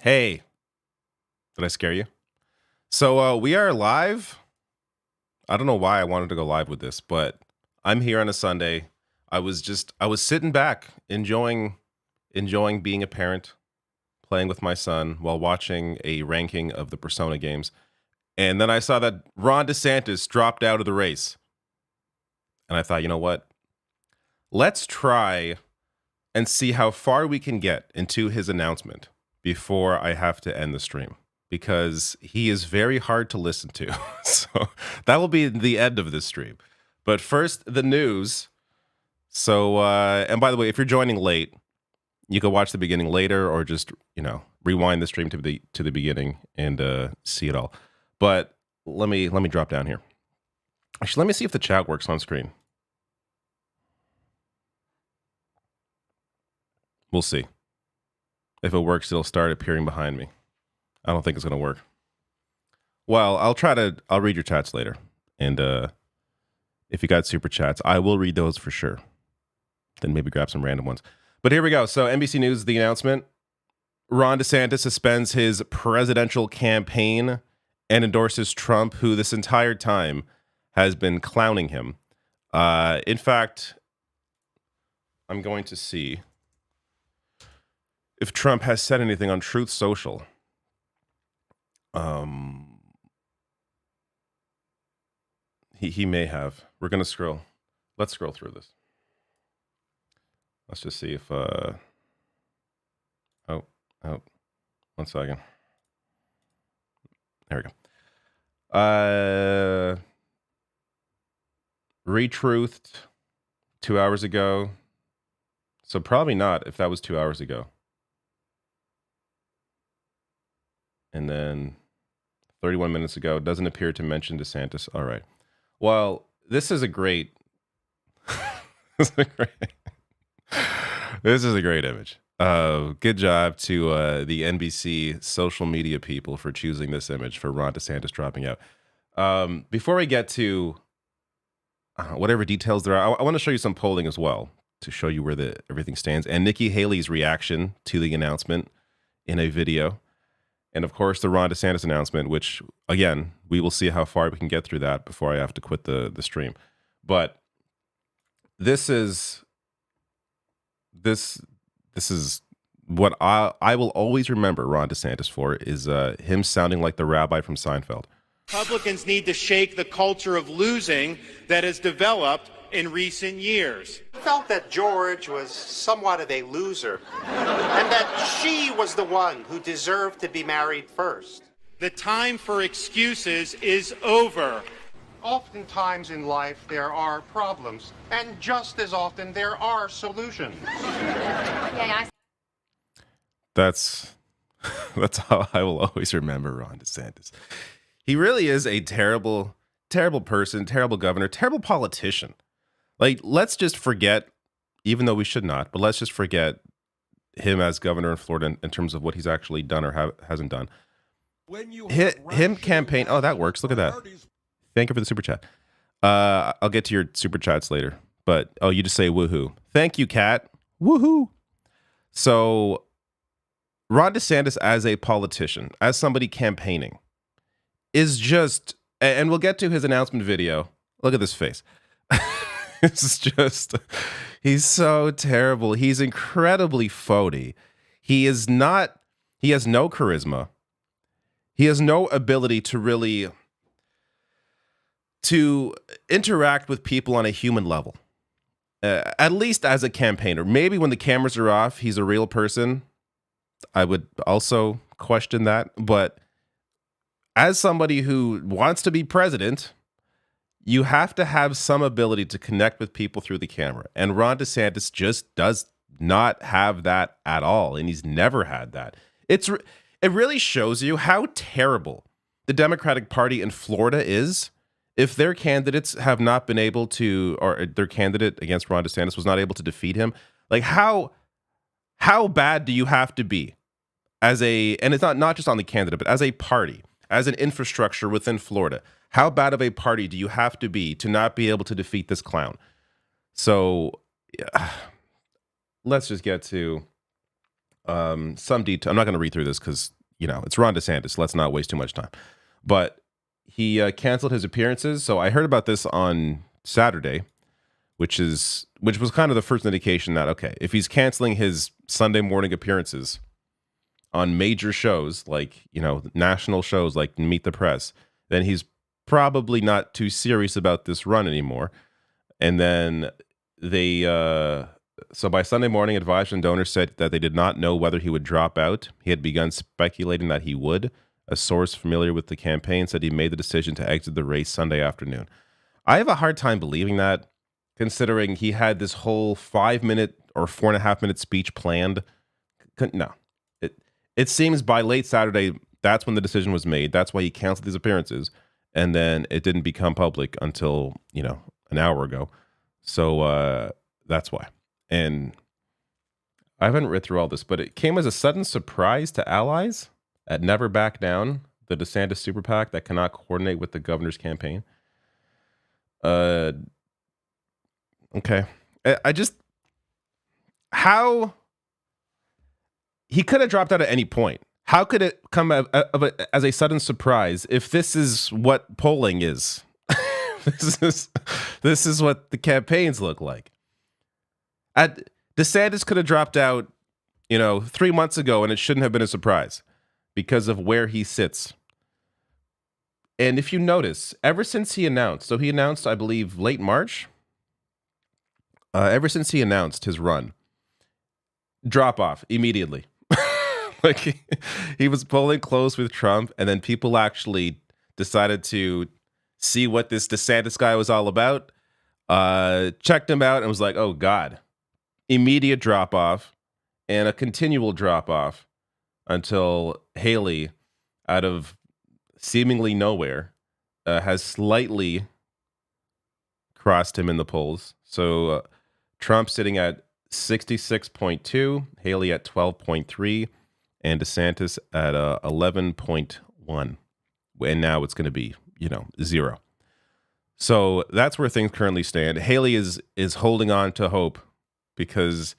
Hey, did I scare you? So we are live. I don't know why I wanted to go live with this, but I'm here on a Sunday. I was sitting back enjoying being a parent, playing with my son while watching a ranking of the Persona games. And then I saw that Ron DeSantis dropped out of the race. And I thought, you know what? Let's try and see how far we can get into his announcement before I have to end the stream because he is very hard to listen to. So that will be the end of this stream. But first, the news. And by the way, if you're joining late, you can watch the beginning later or just, rewind the stream to the beginning and see it all. But let me drop down here. Actually, let me see if the chat works on screen. We'll see. If it works, it'll start appearing behind me. I don't think it's going to work. Well, I'll read your chats later. And if you got super chats, I will read those for sure. Then maybe grab some random ones. But here we go. So NBC News, the announcement. Ron DeSantis suspends his presidential campaign and endorses Trump, who this entire time has been clowning him. In fact, I'm going to see if Trump has said anything on Truth Social. He may have. We're gonna scroll. Let's scroll through this. Let's just see if oh, 1 second. There we go. Retruthed 2 hours ago. So probably not if that was 2 hours ago. And then 31 minutes ago, doesn't appear to mention DeSantis. All right. Well, this is a great this is a great image. Good job to the NBC social media people for choosing this image for Ron DeSantis dropping out. Before we get to whatever details there are, I want to show you some polling as well to show you where everything stands, and Nikki Haley's reaction to the announcement in a video. And of course, the Ron DeSantis announcement, which, again, we will see how far we can get through that before I have to quit the stream. But this is what I will always remember Ron DeSantis for is him sounding like the rabbi from Seinfeld. Republicans need to shake the culture of losing that has developed in recent years. I felt that George was somewhat of a loser, and that she was the one who deserved to be married first. The time for excuses is over. Oftentimes in life there are problems, and just as often there are solutions. That's how I will always remember Ron DeSantis. He really is a terrible, terrible person, terrible governor, terrible politician. Like, let's just forget, even though we should not, but let's just forget him as governor in Florida in terms of what he's actually done or hasn't done. Him campaign. Oh, that works. Look at that. Thank you for the super chat. I'll get to your super chats later. But, you just say woohoo. Thank you, Kat. Woohoo. So, Ron DeSantis as a politician, as somebody campaigning, is just, and we'll get to his announcement video. Look at this face. It's just, he's so terrible. He's incredibly phony. He has no charisma. He has no ability to really, to interact with people on a human level. At least as a campaigner. Maybe when the cameras are off, he's a real person. I would also question that. But as somebody who wants to be president, you have to have some ability to connect with people through the camera. And Ron DeSantis just does not have that at all. And he's never had that. It really shows you how terrible the Democratic Party in Florida is if their candidates have not been able to, or their candidate against Ron DeSantis was not able to defeat him. Like, how bad do you have to be and it's not just on the candidate, but as a party, as an infrastructure within Florida? How bad of a party do you have to be to not be able to defeat this clown? So let's just get to some detail. I'm not going to read through this because it's Ron DeSantis. Let's not waste too much time. But he canceled his appearances. So I heard about this on Saturday, which was kind of the first indication that, okay, if he's canceling his Sunday morning appearances on major shows like national shows like Meet the Press, then he's probably not too serious about this run anymore. And then they so by Sunday morning, advisors and donors said that they did not know whether he would drop out. He had begun speculating that he would. A source familiar with the campaign said he made the decision to exit the race Sunday afternoon. I have a hard time believing that, considering he had this whole 5-minute or 4.5-minute speech planned. No. It seems by late Saturday, that's when the decision was made. That's why he canceled these appearances. And then it didn't become public until, an hour ago. So that's why. And I haven't read through all this, but it came as a sudden surprise to allies at Never Back Down, the DeSantis super PAC that cannot coordinate with the governor's campaign. Okay. I just... How... He could have dropped out at any point. How could it come as a sudden surprise if this is what polling is? This is what the campaigns look like. DeSantis could have dropped out, 3 months ago, and it shouldn't have been a surprise because of where he sits. And if you notice, ever since he announced, I believe, late March, ever since he announced his run, drop off immediately. Like he was polling close with Trump, and then people actually decided to see what this DeSantis guy was all about, checked him out, and was like, oh, God. Immediate drop-off and a continual drop-off until Haley, out of seemingly nowhere, has slightly crossed him in the polls. So Trump sitting at 66.2, Haley at 12.3, and DeSantis at 11.1. And now it's going to be, 0. So that's where things currently stand. Haley is holding on to hope because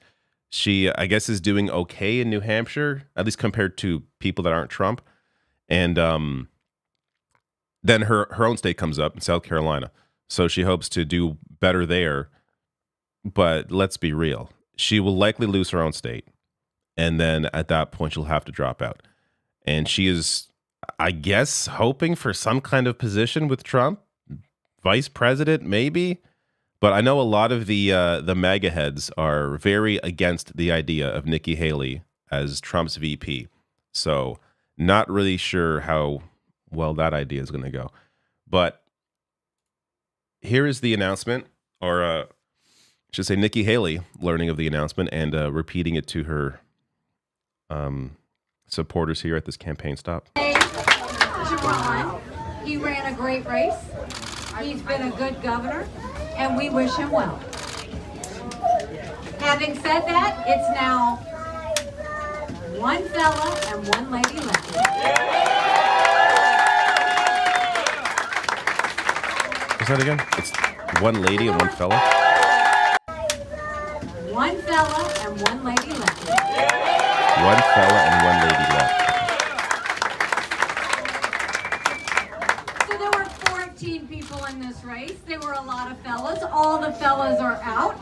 she, I guess, is doing okay in New Hampshire, at least compared to people that aren't Trump. And then her own state comes up in South Carolina. So she hopes to do better there. But let's be real. She will likely lose her own state. And then at that point, she'll have to drop out. And she is, I guess, hoping for some kind of position with Trump. Vice president, maybe. But I know a lot of the MAGA heads are very against the idea of Nikki Haley as Trump's VP. So not really sure how well that idea is going to go. But here is the announcement, or I should say Nikki Haley learning of the announcement and repeating it to her supporters here at this campaign stop. Ron, he ran a great race. He's been a good governor, and we wish him well. Having said that, it's now one fella and one lady left. What's that again? It's one lady and one fella? One fella and one lady left. One fella and one lady left. So there were 14 people in this race. There were a lot of fellas. All the fellas are out,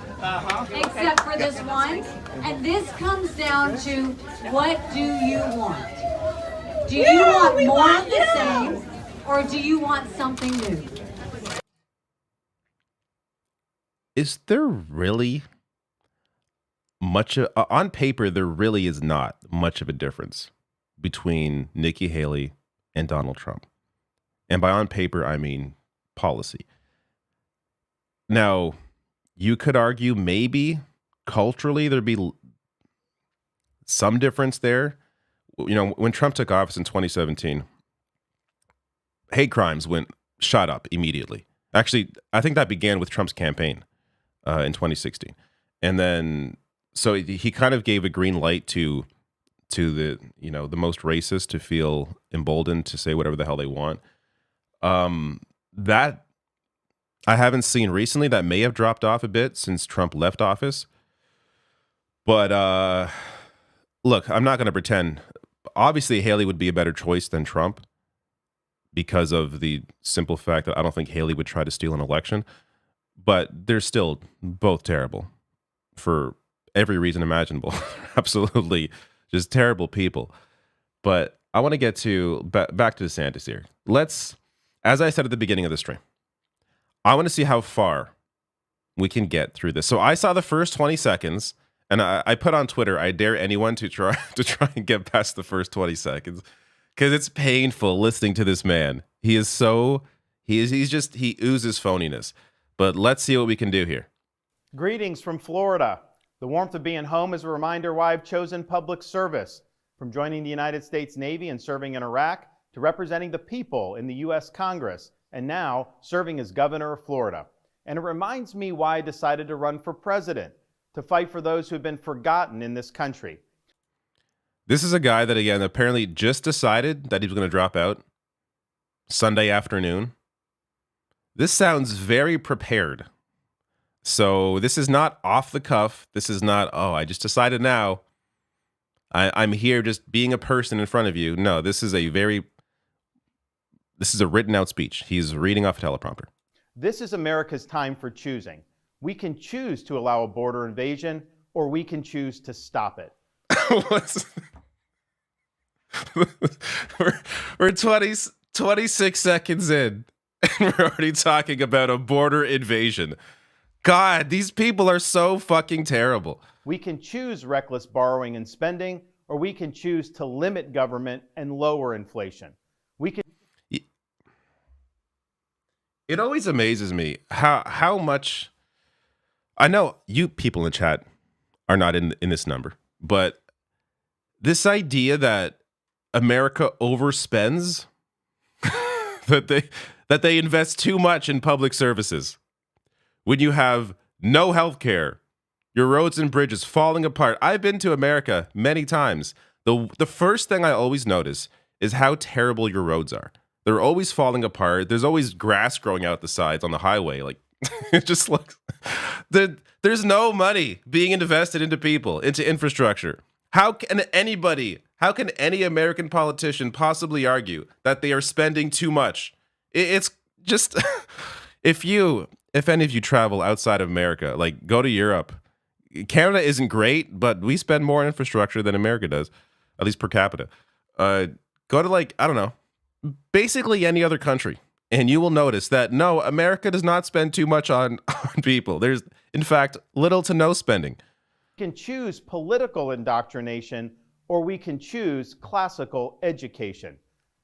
except for this one. And this comes down to, what do you want? Do you want more of the same, or do you want something new? Is there really much on paper? There really is not much of a difference between Nikki Haley and Donald Trump, and by on paper I mean policy. Now, you could argue maybe culturally there'd be some difference there. When Trump took office in 2017, hate crimes shot up immediately. Actually, I think that began with Trump's campaign in 2016, and then so he kind of gave a green light to the the most racist to feel emboldened to say whatever the hell they want. That I haven't seen recently. That may have dropped off a bit since Trump left office, but look, I'm not going to pretend. Obviously, Haley would be a better choice than Trump because of the simple fact that I don't think Haley would try to steal an election. But they're still both terrible for every reason imaginable. Absolutely just terrible people. But I want to get to back to DeSantis here. Let's, as I said at the beginning of the stream, I want to see how far we can get through this. So I saw the first 20 seconds, and I put on Twitter, I dare anyone to try and get past the first 20 seconds, because it's painful listening to this man. He oozes phoniness. But let's see what we can do here. Greetings from Florida. The warmth of being home is a reminder why I've chosen public service. From joining the United States Navy and serving in Iraq, to representing the people in the U.S. Congress, and now serving as governor of Florida. And it reminds me why I decided to run for president, to fight for those who have been forgotten in this country. This is a guy that, again, apparently just decided that he was going to drop out Sunday afternoon. This sounds very prepared. So this is not off the cuff. This is not, oh, I just decided now. I'm here just being a person in front of you. No, this is a written out speech. He's reading off a teleprompter. This is America's time for choosing. We can choose to allow a border invasion, or we can choose to stop it. we're 26 seconds in, and we're already talking about a border invasion. God, these people are so fucking terrible. We can choose reckless borrowing and spending, or we can choose to limit government and lower inflation. It always amazes me how much, I know you people in the chat are not in this number, but this idea that America overspends, that they invest too much in public services, when you have no health care, your roads and bridges falling apart. I've been to America many times. The first thing I always notice is how terrible your roads are. They're always falling apart. There's always grass growing out the sides on the highway. Like, it just looks, there's no money being invested into people, into infrastructure. How can any American politician possibly argue that they are spending too much? It's just, if any of you travel outside of America, like go to Europe, Canada isn't great, but we spend more on infrastructure than America does, at least per capita. Go to, like, I don't know, basically any other country, and you will notice that no, America does not spend too much on people. There's, in fact, little to no spending. We can choose political indoctrination, or we can choose classical education.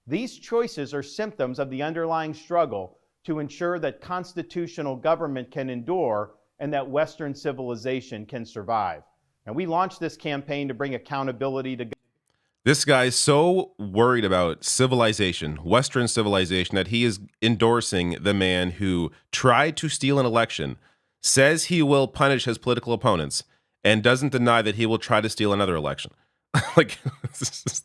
These choices are symptoms of the underlying struggle to ensure that constitutional government can endure and that Western civilization can survive. And we launched this campaign to bring accountability to. This guy's so worried about civilization, Western civilization, that he is endorsing the man who tried to steal an election, says he will punish his political opponents, and doesn't deny that he will try to steal another election. Like, this is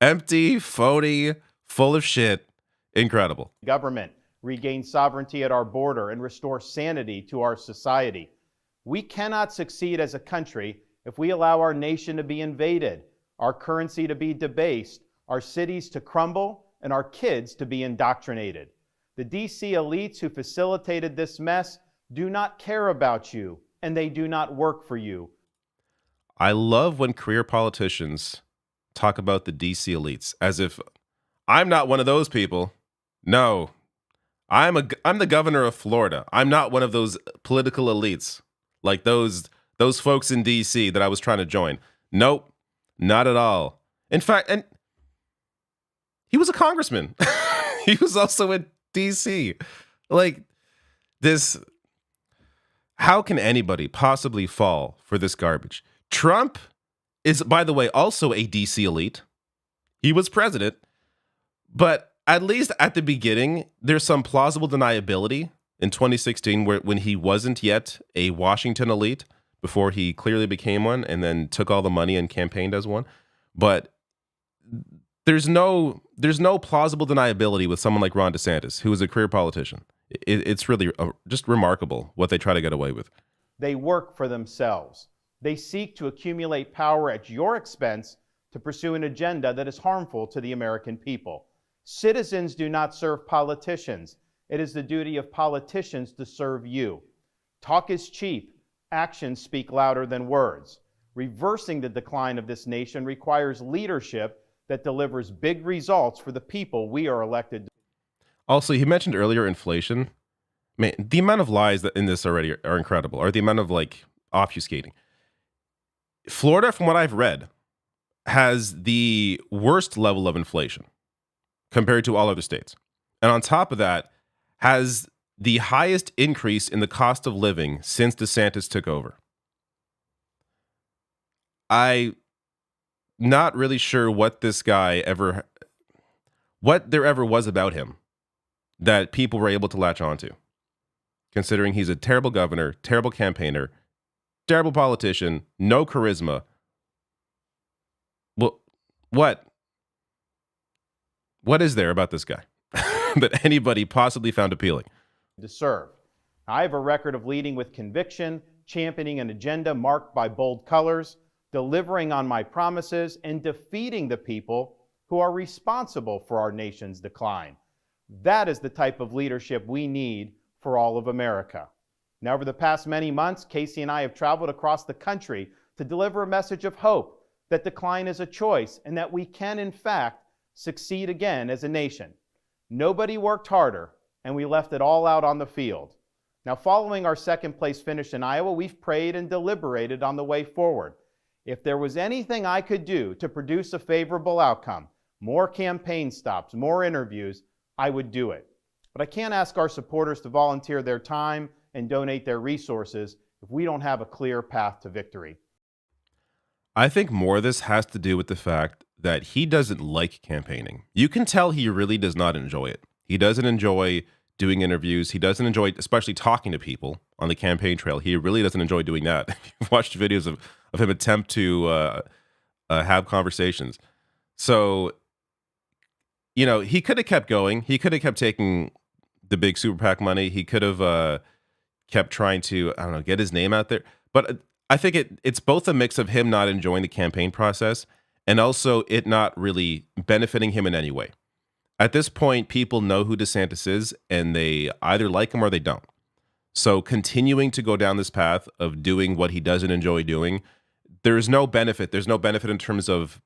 empty, phony, full of shit. Incredible. Government regain sovereignty at our border and restore sanity to our society. We cannot succeed as a country if we allow our nation to be invaded, our currency to be debased, our cities to crumble, and our kids to be indoctrinated. The DC elites who facilitated this mess do not care about you, and they do not work for you. I love when career politicians talk about the DC elites as if I'm not one of those people. No, I'm the governor of Florida. I'm not one of those political elites like those folks in DC that I was trying to join. Nope, not at all. In fact, and he was a congressman. He was also in DC. Like, this, how can anybody possibly fall for this garbage? Trump is, by the way, also a DC elite. He was president, but at least at the beginning, there's some plausible deniability in 2016 when he wasn't yet a Washington elite, before he clearly became one and then took all the money and campaigned as one. But there's no plausible deniability with someone like Ron DeSantis, who is a career politician. It's really just remarkable what they try to get away with. They work for themselves. They seek to accumulate power at your expense to pursue an agenda that is harmful to the American people. Citizens do not serve politicians. It is the duty of politicians to serve you. Talk is cheap. Actions speak louder than words. Reversing the decline of this nation requires leadership that delivers big results for the people we are elected to. Also, he mentioned earlier inflation. Man, the amount of lies that in this already are incredible, or the amount of like obfuscating. Florida, from what I've read, has the worst level of inflation compared to all other states. And on top of that, has the highest increase in the cost of living since DeSantis took over. I'm not really sure what this guy what there ever was about him that people were able to latch onto, considering he's a terrible governor, terrible campaigner, terrible politician, no charisma. Well, what is there about this guy that anybody possibly found appealing? To serve. I have a record of leading with conviction, championing an agenda marked by bold colors, delivering on my promises, and defeating the people who are responsible for our nation's decline. That is the type of leadership we need for all of America. Now, over the past many months, Casey and I have traveled across the country to deliver a message of hope that decline is a choice and that we can, in fact, succeed again as a nation. Nobody worked harder, and we left it all out on the field. Now, following our second place finish in Iowa, we've prayed and deliberated on the way forward. If there was anything I could do to produce a favorable outcome, more campaign stops, more interviews, I would do it. But I can't ask our supporters to volunteer their time and donate their resources if we don't have a clear path to victory. I think more of this has to do with the fact that he doesn't like campaigning. You can tell he really does not enjoy it. He doesn't enjoy doing interviews. He doesn't enjoy, especially talking to people on the campaign trail. He really doesn't enjoy doing that. You've watched videos of him attempt to have conversations. So, he could have kept going. He could have kept taking the big super PAC money. He could have kept trying to, get his name out there. But I think it's both a mix of him not enjoying the campaign process and also it not really benefiting him in any way. At this point, people know who DeSantis is, and they either like him or they don't. So continuing to go down this path of doing what he doesn't enjoy doing, there's no benefit. There's no benefit in terms of,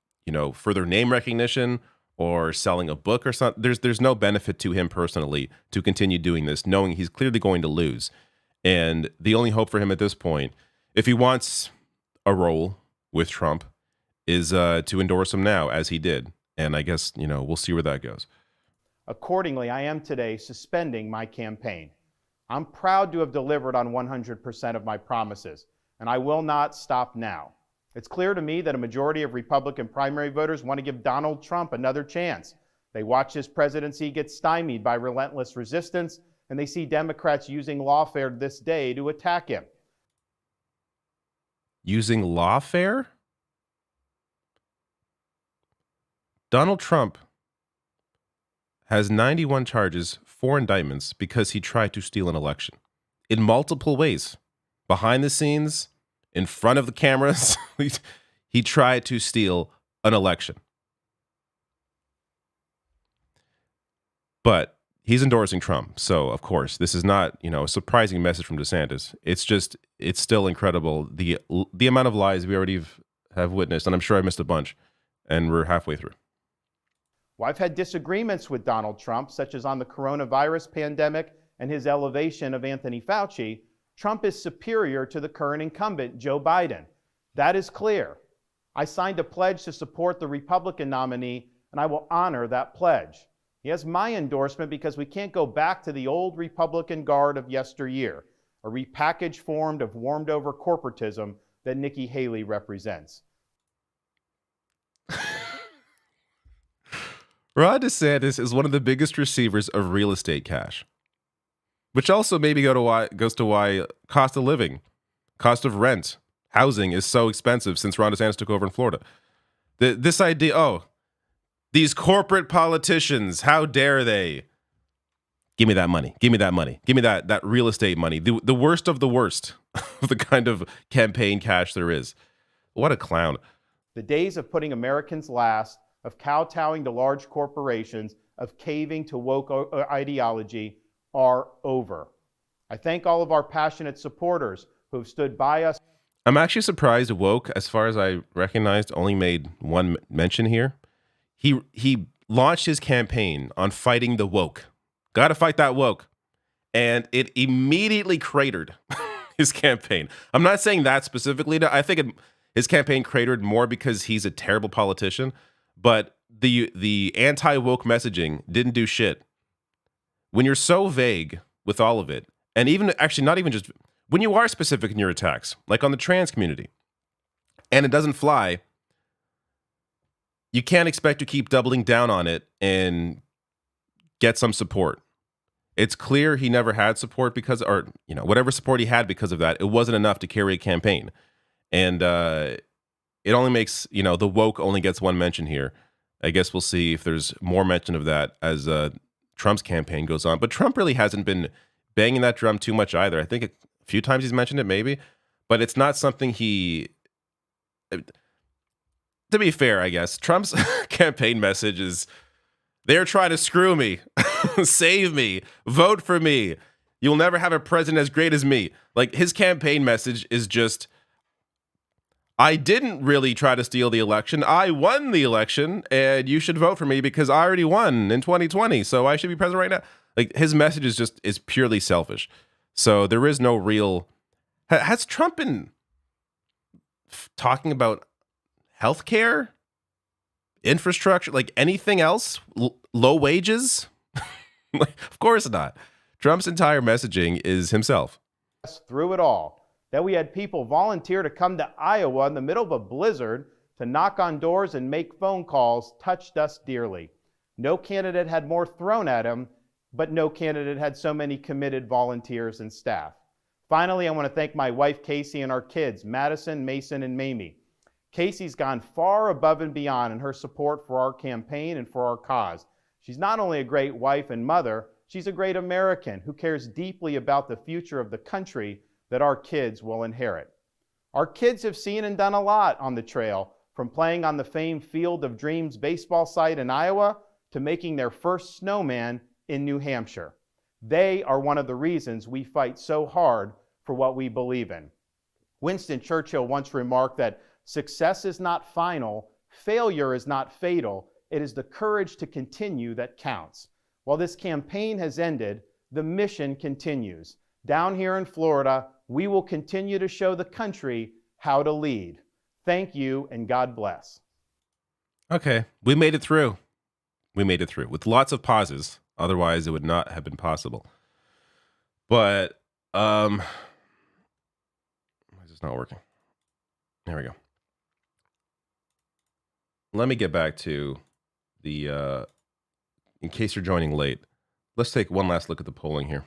further name recognition or selling a book or something. There's no benefit to him personally to continue doing this, knowing he's clearly going to lose. And the only hope for him at this point, if he wants a role with Trump, is to endorse him now, as he did. And I guess, we'll see where that goes. Accordingly, I am today suspending my campaign. I'm proud to have delivered on 100% of my promises, and I will not stop now. It's clear to me that a majority of Republican primary voters want to give Donald Trump another chance. They watch his presidency get stymied by relentless resistance, and they see Democrats using lawfare this day to attack him. Using lawfare? Donald Trump has 91 charges, 4 indictments, because he tried to steal an election in multiple ways. Behind the scenes, in front of the cameras, he tried to steal an election. But he's endorsing Trump. So, of course, this is not, a surprising message from DeSantis. It's still incredible. The amount of lies we already have witnessed, and I'm sure I missed a bunch, and we're halfway through. Well, I've had disagreements with Donald Trump, such as on the coronavirus pandemic and his elevation of Anthony Fauci. Trump is superior to the current incumbent, Joe Biden. That is clear. I signed a pledge to support the Republican nominee, and I will honor that pledge. He has my endorsement because we can't go back to the old Republican guard of yesteryear, a repackaged form of warmed-over corporatism that Nikki Haley represents. Ron DeSantis is one of the biggest receivers of real estate cash, which also maybe goes to why cost of living, cost of rent, housing is so expensive since Ron DeSantis took over in Florida. This idea, these corporate politicians, how dare they Give me that money. Give me that money. Give me that real estate money. The worst of the worst of the kind of campaign cash there is. What a clown. The days of putting Americans last, of kowtowing to large corporations, of caving to woke ideology are over. I thank all of our passionate supporters who have stood by us. I'm actually surprised woke, as far as I recognized, only made one mention here. He launched his campaign on fighting the woke. Got to fight that woke. And it immediately cratered his campaign. I'm not saying that specifically. I think his campaign cratered more because he's a terrible politician. But the anti-woke messaging didn't do shit. When you're so vague with all of it, and even actually not even just when you are specific in your attacks, like on the trans community, and it doesn't fly, you can't expect to keep doubling down on it and get some support. It's clear he never had support because, or whatever support he had because of that, it wasn't enough to carry a campaign. And it only makes, the woke only gets one mention here. I guess we'll see if there's more mention of that as Trump's campaign goes on. But Trump really hasn't been banging that drum too much either. I think a few times he's mentioned it maybe, but it's not something to be fair, I guess, Trump's campaign message is, they're trying to screw me, save me, vote for me. You'll never have a president as great as me. Like, his campaign message is just, I didn't really try to steal the election. I won the election, and you should vote for me because I already won in 2020, so I should be president right now. Like, his message is purely selfish. So there is no real... Has Trump been talking about healthcare, infrastructure, like anything else? Low wages? Like, of course not. Trump's entire messaging is himself. Through it all, that we had people volunteer to come to Iowa in the middle of a blizzard to knock on doors and make phone calls touched us dearly. No candidate had more thrown at him, but no candidate had so many committed volunteers and staff. Finally, I want to thank my wife, Casey, and our kids, Madison, Mason, and Mamie. Casey's gone far above and beyond in her support for our campaign and for our cause. She's not only a great wife and mother, she's a great American who cares deeply about the future of the country that our kids will inherit. Our kids have seen and done a lot on the trail, from playing on the famed Field of Dreams baseball site in Iowa to making their first snowman in New Hampshire. They are one of the reasons we fight so hard for what we believe in. Winston Churchill once remarked that success is not final, failure is not fatal, it is the courage to continue that counts. While this campaign has ended, the mission continues. Down here in Florida, we will continue to show the country how to lead. Thank you, and God bless. Okay, we made it through. We made it through with lots of pauses. Otherwise, it would not have been possible. But, why is this not working? There we go. Let me get back to the, in case you're joining late, let's take one last look at the polling here.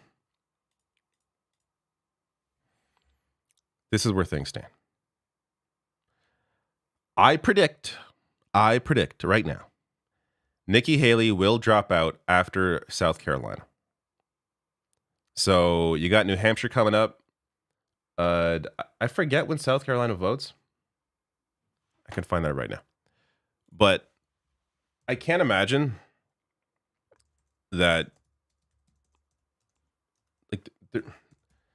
This is where things stand. I predict right now, Nikki Haley will drop out after South Carolina. So you got New Hampshire coming up. I forget when South Carolina votes. I can find that right now. But I can't imagine that, like,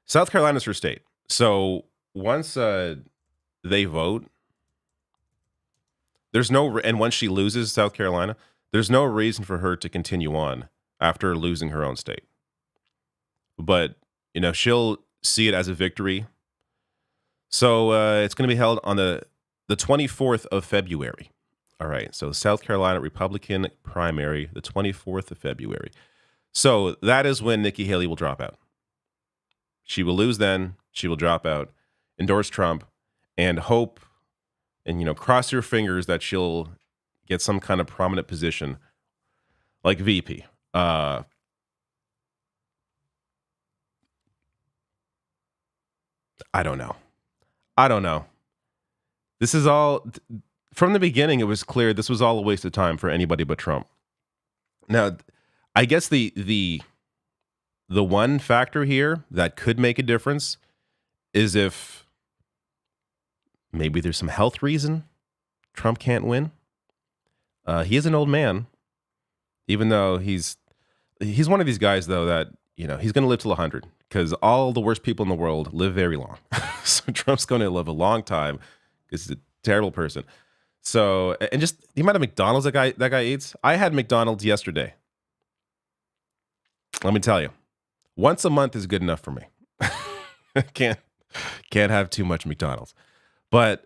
South Carolina's her state. So once they vote, there's no, and once she loses South Carolina, there's no reason for her to continue on after losing her own state. But, she'll see it as a victory. So it's going to be held on the 24th of February. All right, so South Carolina Republican primary, the 24th of February. So that is when Nikki Haley will drop out. She will lose then. She will drop out, endorse Trump, and hope, and, cross your fingers that she'll get some kind of prominent position like VP. I don't know. This is all... From the beginning, it was clear this was all a waste of time for anybody but Trump. Now, I guess the the one factor here that could make a difference is if maybe there's some health reason Trump can't win. He is an old man, even though he's one of these guys, though, that, he's going to live till 100 because all the worst people in the world live very long. So Trump's going to live a long time because he's a terrible person. So, and just the amount of McDonald's that guy eats. I had McDonald's yesterday. Let me tell you, once a month is good enough for me. Can't have too much McDonald's. But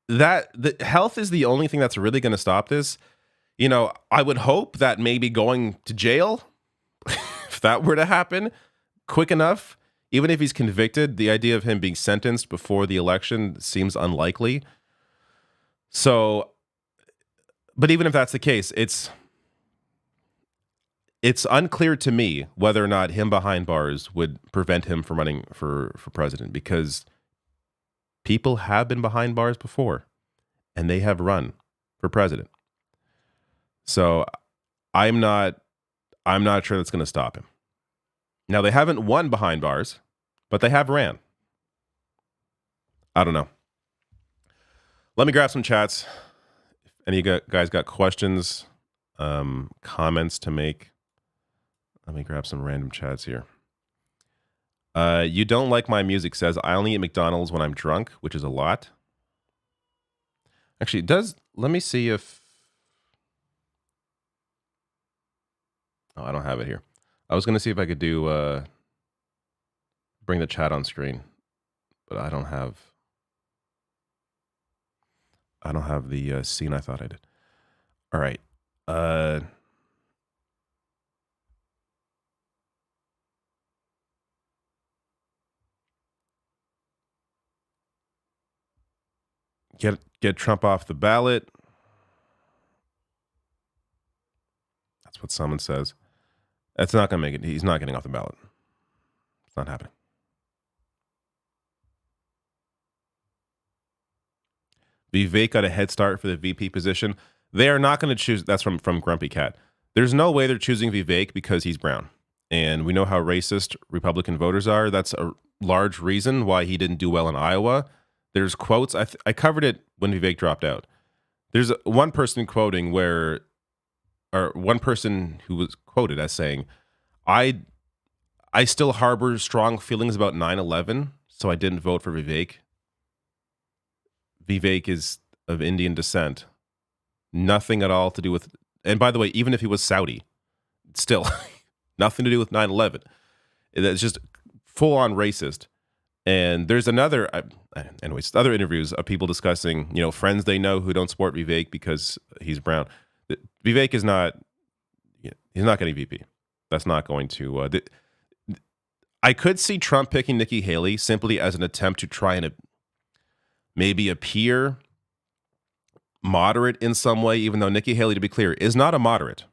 the health is the only thing that's really going to stop this. I would hope that maybe going to jail, if that were to happen quick enough, even if he's convicted, the idea of him being sentenced before the election seems unlikely. So, but even if that's the case, it's unclear to me whether or not him behind bars would prevent him from running for president, because people have been behind bars before and they have run for president. So I'm not sure that's going to stop him. Now, they haven't won behind bars, but they have ran. I don't know. Let me grab some chats. If any of you guys got questions, comments to make, let me grab some random chats here. You don't like my music says, I only eat McDonald's when I'm drunk, which is a lot. Actually, it does. Let me see if... Oh, I don't have it here. I was going to see if I could do... bring the chat on screen, but I don't have the scene I thought I did. All right. Get Trump off the ballot. That's what someone says. That's not going to make it. He's not getting off the ballot. It's not happening. Vivek got a head start for the VP position. They are not going to choose. That's from Grumpy Cat. There's no way they're choosing Vivek because he's brown. And we know how racist Republican voters are. That's a large reason why he didn't do well in Iowa. There's quotes. I covered it when Vivek dropped out. There's one person quoting or one person who was quoted as saying, I still harbor strong feelings about 9/11, so I didn't vote for Vivek. Vivek is of Indian descent. Nothing at all to do with, and by the way, even if he was Saudi, still nothing to do with 9/11. It's just full on racist. And there's other interviews of people discussing, friends they know who don't support Vivek because he's brown. Vivek is not, he's not getting VP. That's not going to, I could see Trump picking Nikki Haley simply as an attempt to try and maybe appear moderate in some way, even though Nikki Haley, to be clear, is not a moderate.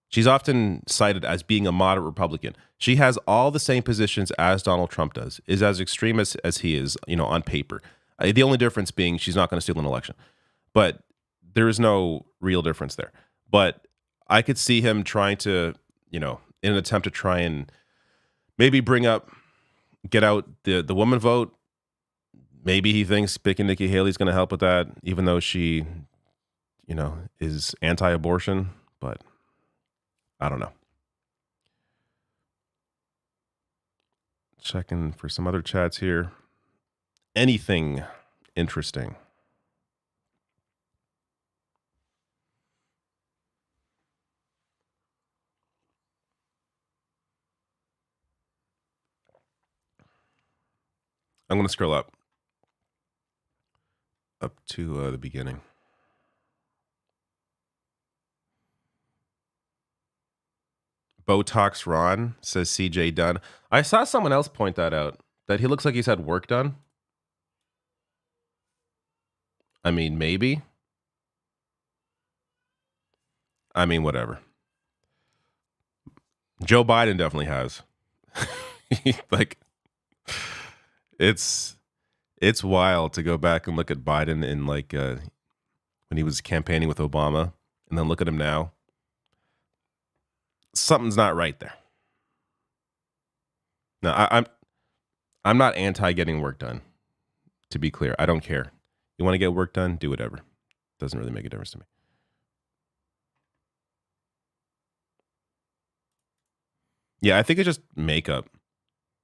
She's often cited as being a moderate Republican. She has all the same positions as Donald Trump does, is as extreme as he is, on paper. The only difference being she's not going to steal an election. But there is no real difference there. But I could see him trying to, in an attempt to try and maybe get out the woman vote. Maybe he thinks picking Nikki Haley is going to help with that, even though she, is anti-abortion. But I don't know. Checking for some other chats here. Anything interesting? I'm going to scroll up to the beginning. Botox Ron says CJ Dunn. I saw someone else point that out, that he looks like he's had work done. I mean, maybe. I mean, whatever. Joe Biden definitely has. Like, it's wild to go back and look at Biden in when he was campaigning with Obama, and then look at him now. something's not right there. Now, I'm not anti getting work done. To be clear, I don't care. You want to get work done, do whatever. Doesn't really make a difference to me. Yeah, I think it's just makeup.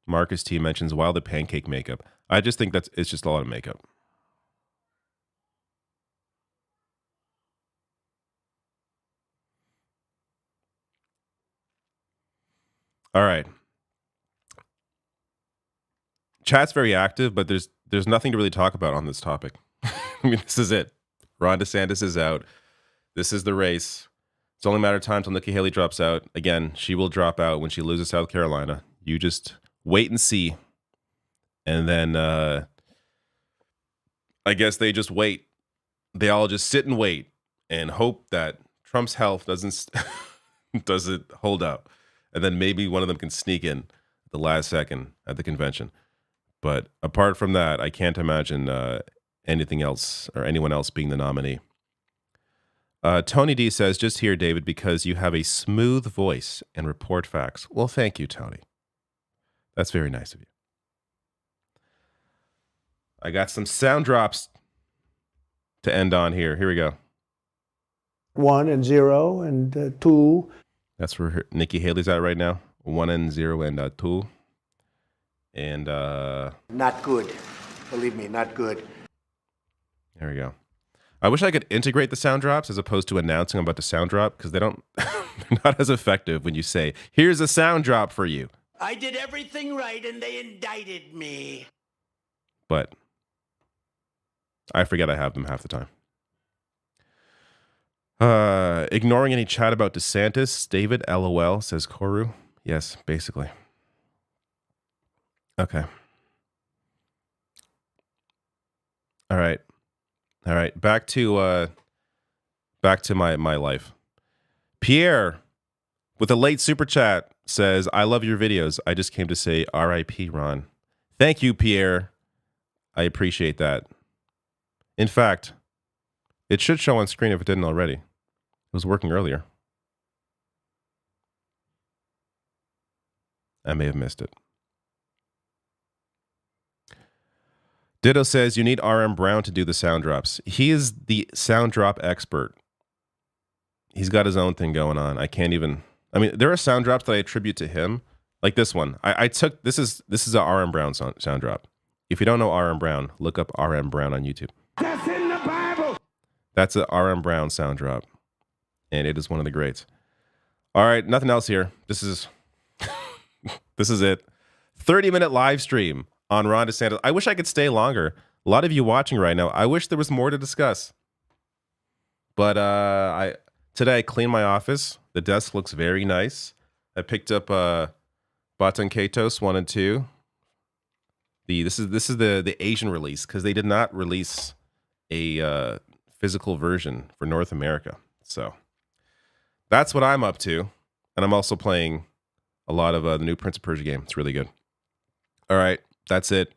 Marcus T mentions while the pancake makeup. I just think it's just a lot of makeup. All right. Chat's very active, but there's nothing to really talk about on this topic. I mean, this is it. Ron DeSantis is out. This is the race. It's only a matter of time till Nikki Haley drops out. Again, she will drop out when she loses South Carolina. You just wait and see. And then I guess they just wait. They all just sit and wait and hope that Trump's health doesn't hold up. And then maybe one of them can sneak in at the last second at the convention. But apart from that, I can't imagine anything else or anyone else being the nominee. Tony D says, just here, David, because you have a smooth voice and report facts. Well, thank you, Tony. That's very nice of you. I got some sound drops to end on here. Here we go. 1 and 0 and 2. That's where Nikki Haley's at right now. 1 and 0 and 2. And Not good. Believe me, not good. There we go. I wish I could integrate the sound drops as opposed to announcing I'm about to sound drop, because they're not as effective when you say, here's a sound drop for you. I did everything right and they indicted me. But I forget I have them half the time. Ignoring any chat about DeSantis, David LOL, says Koru. Yes, basically. Okay. All right. Back to my life. Pierre, with a late super chat, says, I love your videos. I just came to say R.I.P. Ron. Thank you, Pierre. I appreciate that. In fact, it should show on screen if it didn't already. It was working earlier. I may have missed it. Ditto says you need RM Brown to do the sound drops. He is the sound drop expert. He's got his own thing going on. There are sound drops that I attribute to him, like this one. This is a RM Brown sound drop. If you don't know RM Brown, look up RM Brown on YouTube. That's in the Bible. That's a RM Brown sound drop, and it is one of the greats. All right, nothing else here. This is it. 30-minute live stream on Ron DeSantis. I wish I could stay longer. A lot of you watching right now, I wish there was more to discuss. But today I cleaned my office. The desk looks very nice. I picked up Batan Ketos 1 and 2. This is the Asian release, because they did not release a physical version for North America. So that's what I'm up to. And I'm also playing a lot of the new Prince of Persia game. It's really good. All right. That's it.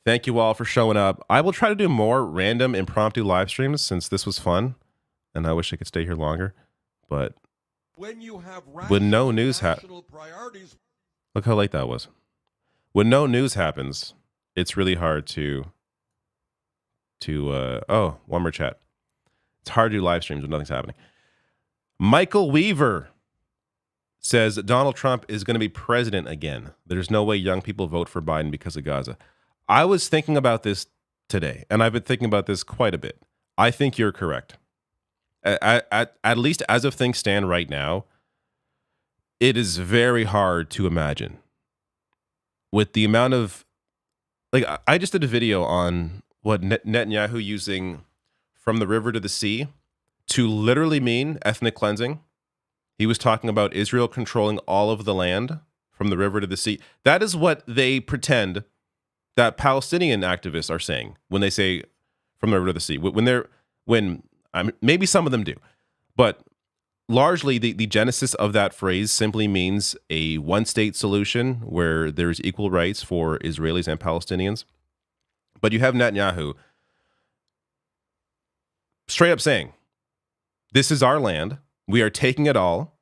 Thank you all for showing up. I will try to do more random impromptu live streams since this was fun, and I wish I could stay here longer. But when no news happens, look how late that was. When no news happens, it's really hard to one more chat. It's hard to do live streams when nothing's happening. Michael Weaver says Donald Trump is going to be president again. There's no way young people vote for Biden because of Gaza. I was thinking about this today, and I've been thinking about this quite a bit. I think you're correct. At least as of things stand right now, it is very hard to imagine with the amount of, like, I just did a video on what Netanyahu using from the river to the sea to literally mean ethnic cleansing. He was talking about Israel controlling all of the land from the river to the sea. That is what they pretend that Palestinian activists are saying when they say from the river to the sea. Maybe some of them do, but largely the genesis of that phrase simply means a one-state solution where there's equal rights for Israelis and Palestinians. But you have Netanyahu straight up saying, this is our land. We are taking it all,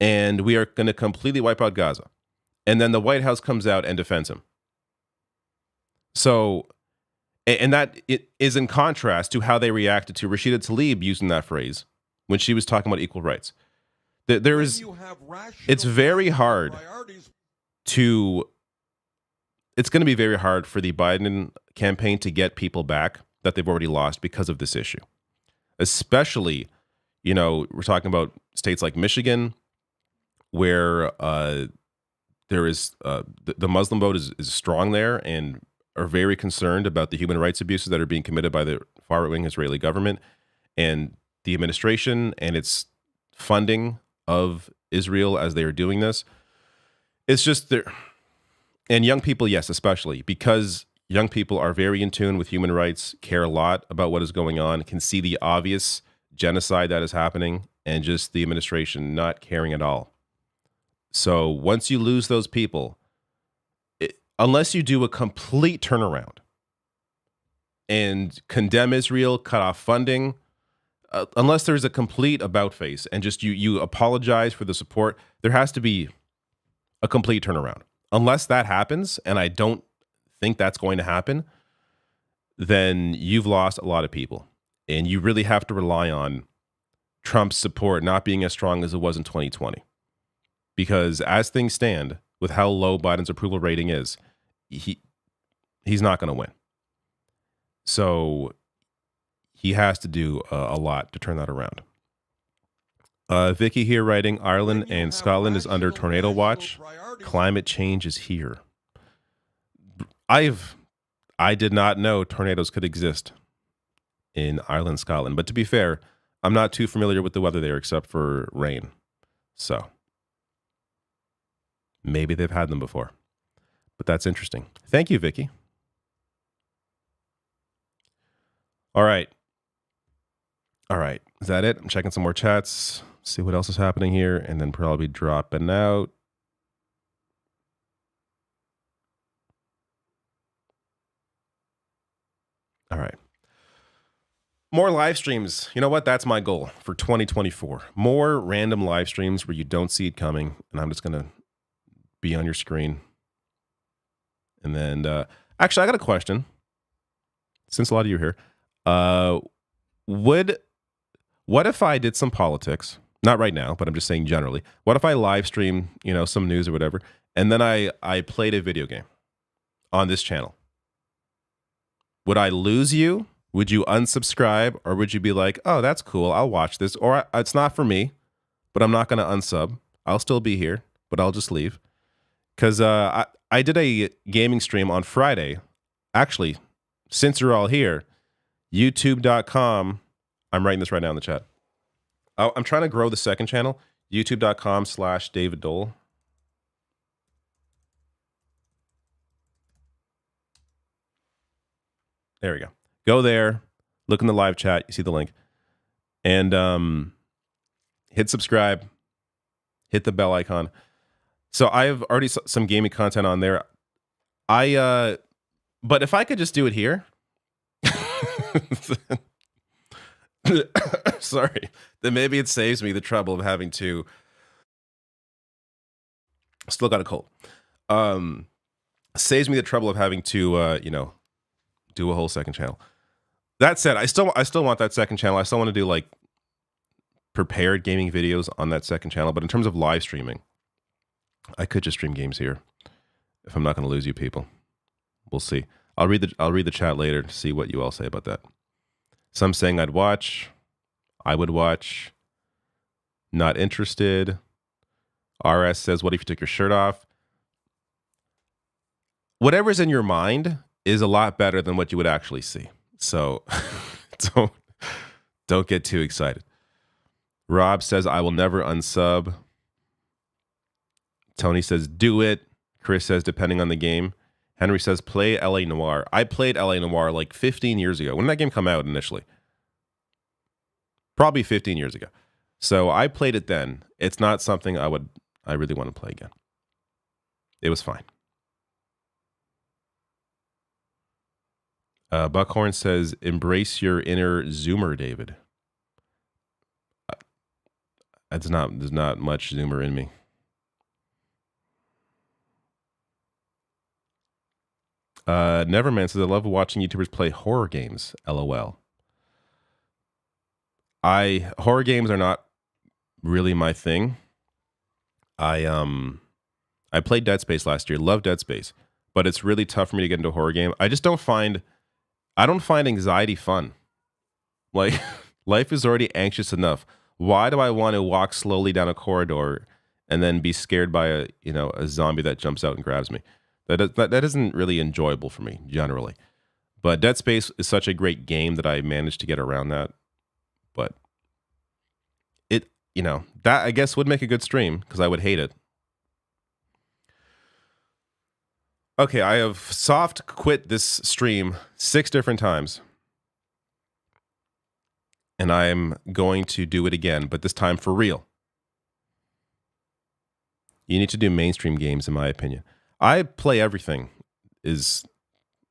and we are going to completely wipe out Gaza. And then the White House comes out and defends him. So, and that it is in contrast to how they reacted to Rashida Tlaib using that phrase when she was talking about equal rights. There is, it's very hard to, it's going to be very hard for the Biden campaign to get people back that they've already lost because of this issue. Especially, you know, we're talking about states like Michigan, where there is the Muslim vote is strong there and are very concerned about the human rights abuses that are being committed by the far-wing Israeli government and the administration and its funding of Israel as they are doing this. It's just there. And young people, yes, especially, because young people are very in tune with human rights, care a lot about what is going on, can see the obvious genocide that is happening, and just the administration not caring at all. So once you lose those people, unless you do a complete turnaround and condemn Israel, cut off funding, unless there's a complete about face and just you apologize for the support, there has to be a complete turnaround. Unless that happens, and I don't think that's going to happen, then you've lost a lot of people. And you really have to rely on Trump's support not being as strong as it was in 2020. Because as things stand, with how low Biden's approval rating is, he's not going to win. So he has to do a lot to turn that around. Vicky here writing, Ireland and Scotland is under tornado watch. Climate change is here. I did not know tornadoes could exist in Ireland, Scotland. But to be fair, I'm not too familiar with the weather there except for rain. So maybe they've had them before. But that's interesting. Thank you, Vicky. All right. Is that it? I'm checking some more chats. See what else is happening here. And then probably dropping out. All right. More live streams. You know what? That's my goal for 2024. More random live streams where you don't see it coming. And I'm just going to be on your screen. And then, actually, I got a question. Since a lot of you are here, what if I did some politics? Not right now, but I'm just saying generally. What if I live stream, some news or whatever, and then I played a video game on this channel? Would I lose you? Would you unsubscribe? Or would you be like, oh, that's cool, I'll watch this. Or it's not for me, but I'm not going to unsub. I'll still be here, but I'll just leave. Because I did a gaming stream on Friday. Actually, since you're all here, youtube.com. I'm writing this right now in the chat. I'm trying to grow the second channel, youtube.com/David Dole. There we go. Go there, look in the live chat, you see the link, and hit subscribe, hit the bell icon. So I have already some gaming content on there. But if I could just do it here, sorry, then maybe it saves me the trouble of having to. Still got a cold. Saves me the trouble of having to, do a whole second channel. That said, I still want that second channel. I still want to do like prepared gaming videos on that second channel. But in terms of live streaming, I could just stream games here. If I'm not going to lose you people, we'll see. I'll read the chat later to see what you all say about that. Some saying I'd watch. I would watch. Not interested. RS says, what if you took your shirt off? Whatever's in your mind is a lot better than what you would actually see. So don't get too excited. Rob says, I will never unsub. Tony says, do it. Chris says, depending on the game. Henry says, play LA Noire. I played LA Noire like 15 years ago. When did that game come out initially? Probably 15 years ago. So I played it then. It's not something I really want to play again. It was fine. Buckhorn says, embrace your inner Zoomer, David. there's not much Zoomer in me. Neverman says, I love watching YouTubers play horror games. LOL. Horror games are not really my thing. I played Dead Space last year. Love Dead Space, but it's really tough for me to get into a horror game. I don't find anxiety fun. Like, life is already anxious enough. Why do I want to walk slowly down a corridor and then be scared by a zombie that jumps out and grabs me? That isn't really enjoyable for me generally. But Dead Space is such a great game that I managed to get around that. But that I guess would make a good stream because I would hate it. Okay, I have soft quit this stream 6 different times. And I'm going to do it again, but this time for real. You need to do mainstream games, in my opinion. I play everything. Is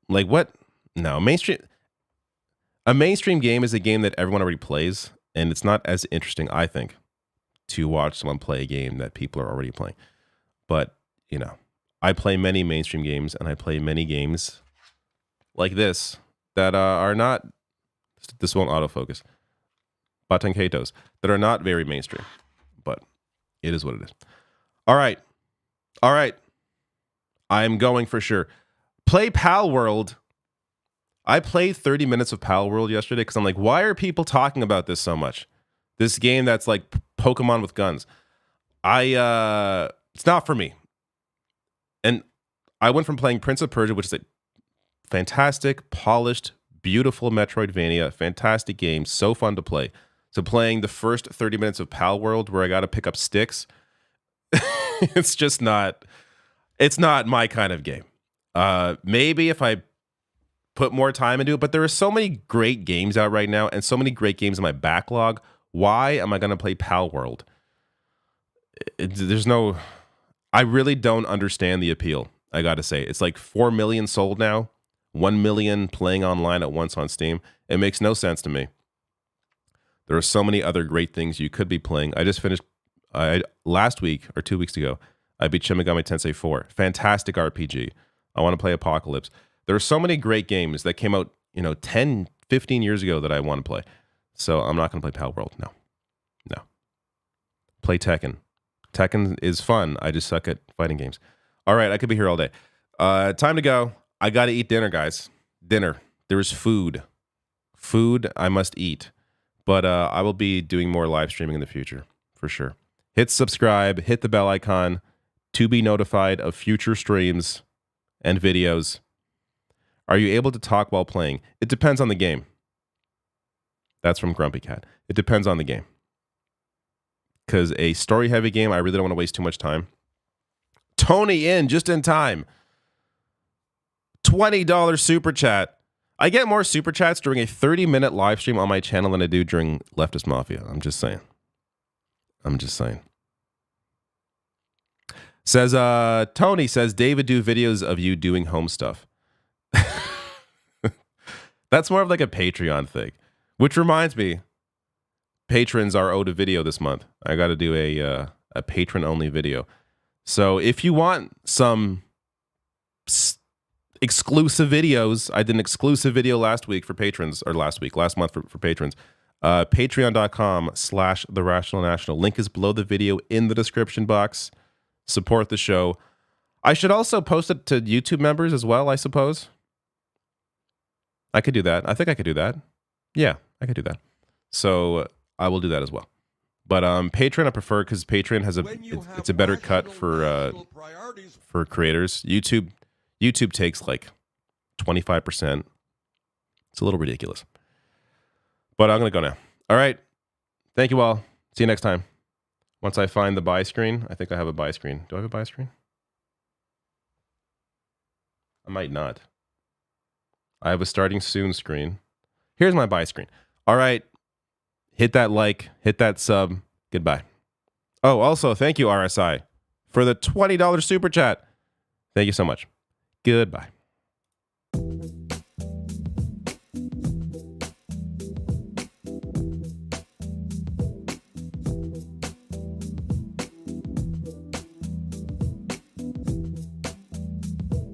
like what? No, mainstream. A mainstream game is a game that everyone already plays, and it's not as interesting, I think, to watch someone play a game that people are already playing. But, I play many mainstream games, and I play many games like this that are not, this won't autofocus, Batanquetos, that are not very mainstream. But it is what it is. All right. I'm going for sure. Play Pal World. I played 30 minutes of Pal World yesterday because I'm like, why are people talking about this so much? This game that's like Pokemon with guns. It's not for me. And I went from playing Prince of Persia, which is a fantastic, polished, beautiful Metroidvania, fantastic game, so fun to play, to playing the first 30 minutes of Pal World where I got to pick up sticks. It's not my kind of game. Maybe if I put more time into it, but there are so many great games out right now and so many great games in my backlog. Why am I going to play Pal World? I really don't understand the appeal. I got to say, it's like 4 million sold now, 1 million playing online at once on Steam. It makes no sense to me. There are so many other great things you could be playing. I just finished last week or 2 weeks ago. I beat Shin Megami Tensei 4. Fantastic RPG. I want to play Apocalypse. There are so many great games that came out, 10, 15 years ago that I want to play. So I'm not going to play Pal World. No. Play Tekken. Tekken is fun. I just suck at fighting games. All right, I could be here all day. Time to go. I got to eat dinner, guys. Dinner. There is food. Food I must eat. But I will be doing more live streaming in the future, for sure. Hit subscribe. Hit the bell icon to be notified of future streams and videos. Are you able to talk while playing? It depends on the game. That's from Grumpy Cat. It depends on the game. Because a story-heavy game, I really don't want to waste too much time. Tony in just in time. $20 super chat. I get more super chats during a 30-minute live stream on my channel than I do during Leftist Mafia. I'm just saying. Says Tony says, David, do videos of you doing home stuff. That's more of like a Patreon thing. Which reminds me, patrons are owed a video this month. I got to do a patron-only video. So if you want some exclusive videos, I did an exclusive video last month for patrons. Patreon.com/TheRationalNational. Link is below the video in the description box. Support the show. I should also post it to YouTube members as well, I suppose. I could do that. I think I could do that. Yeah, I could do that. So I will do that as well. But Patreon I prefer because Patreon has it's a better cut for creators. YouTube takes like 25%. It's a little ridiculous. But I'm gonna go now. All right. Thank you all. See you next time. Once I find the buy screen, I think I have a buy screen. Do I have a buy screen? I might not. I have a starting soon screen. Here's my buy screen. All right. Hit that like, hit that sub. Goodbye. Oh, also, thank you, RSI, for the $20 super chat. Thank you so much. Goodbye.